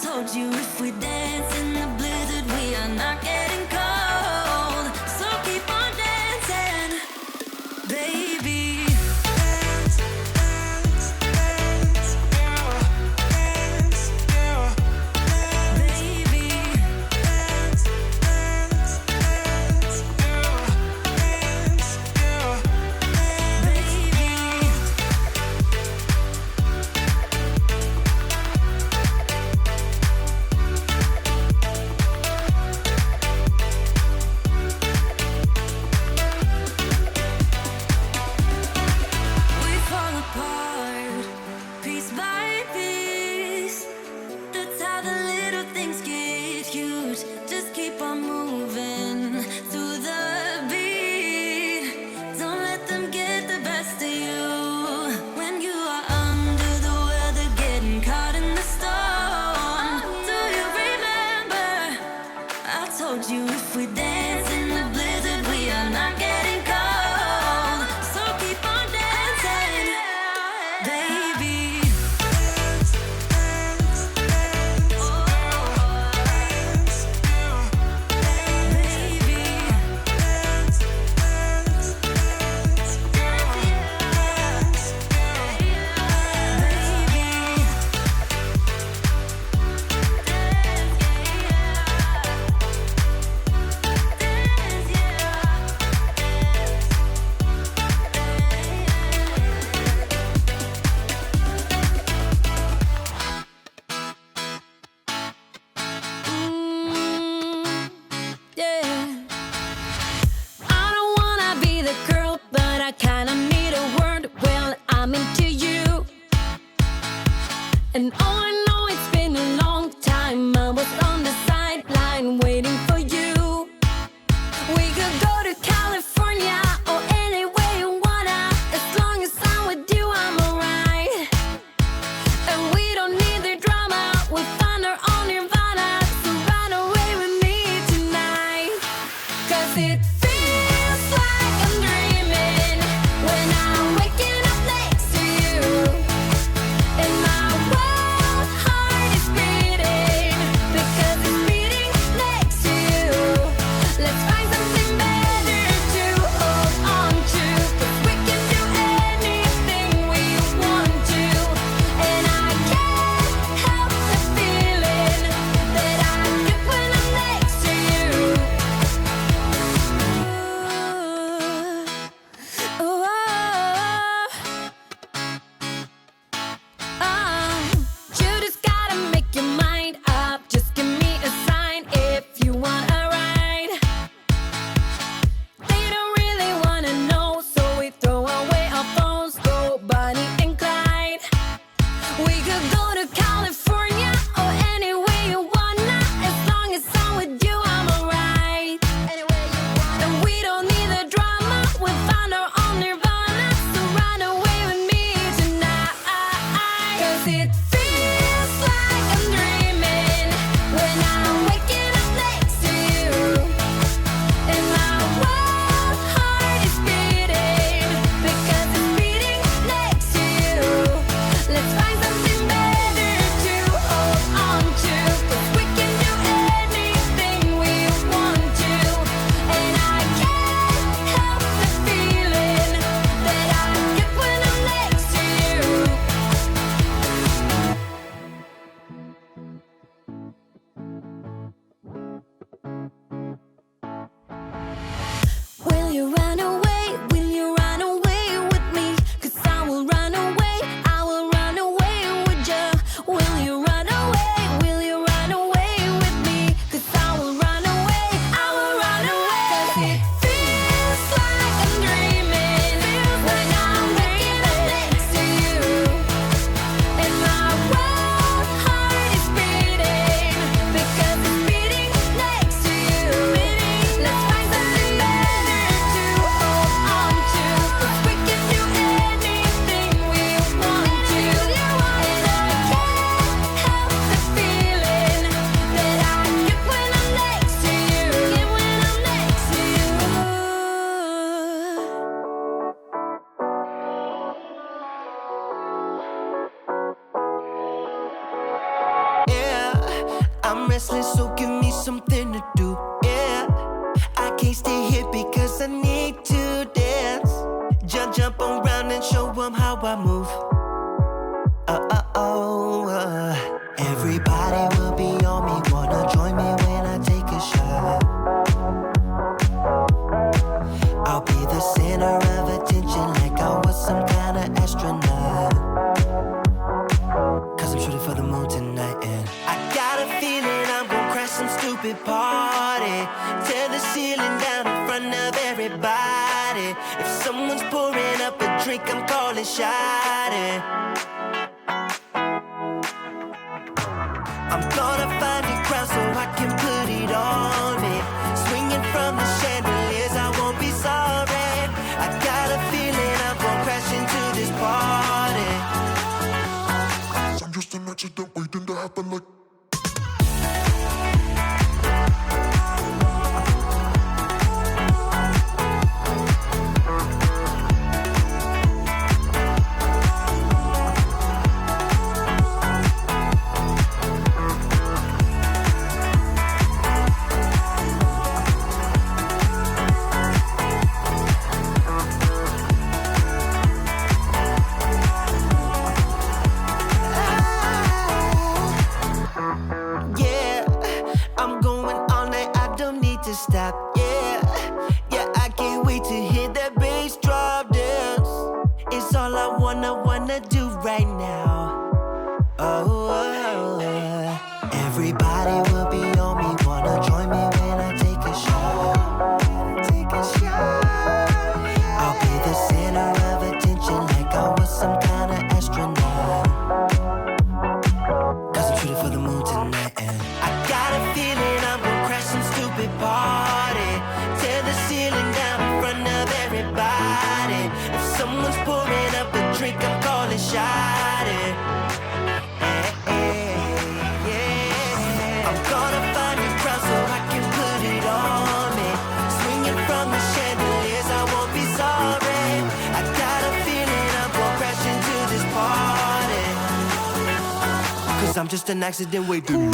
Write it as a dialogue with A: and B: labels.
A: told you if we dance in the blizzard, we are not getting cold. So keep on dancing, baby. Dance, dance, dance, yeah. Dance, yeah. Baby. Dance, dance, dance, yeah. Dance, yeah. Baby.
B: restless, so give me something to do. Yeah, I can't stay here because I need to dance. Jump around and show them how I move. Everybody will be on me, wanna join me when I take a shot. I'll be the center of attention like I was some kind of astronaut. Cause I'm shooting for the moon tonight and I got a feeling I'm gonna crash some stupid party. Tear the ceiling down in front of everybody. If someone's pouring up a drink, I'm calling shawty. I'm gonna find a crowd so I can put it on me. Swinging from the chandeliers, I won't be sorry. I got a feeling I'm gonna crash into this party.
C: I'm just an accident waiting to happen like.
B: Stop, yeah, I can't wait to hear that bass drop dance. It's all I wanna do right now. Everybody will be on me, wanna join me when I take a shot. I'll be the center of attention like I was some kind of astronaut. Cause I'm shooting for the moon tonight and I got a feeling I'm gonna crash some stupid party. Tear the ceiling down in front of everybody. If someone's pouring up a drink, I'm calling shawty. I'm gonna find a crowd so I can put it on me. Swinging from the chandeliers, I won't be sorry. I got a feeling I'm gonna crash into this party. Cause I'm just an accident waiting.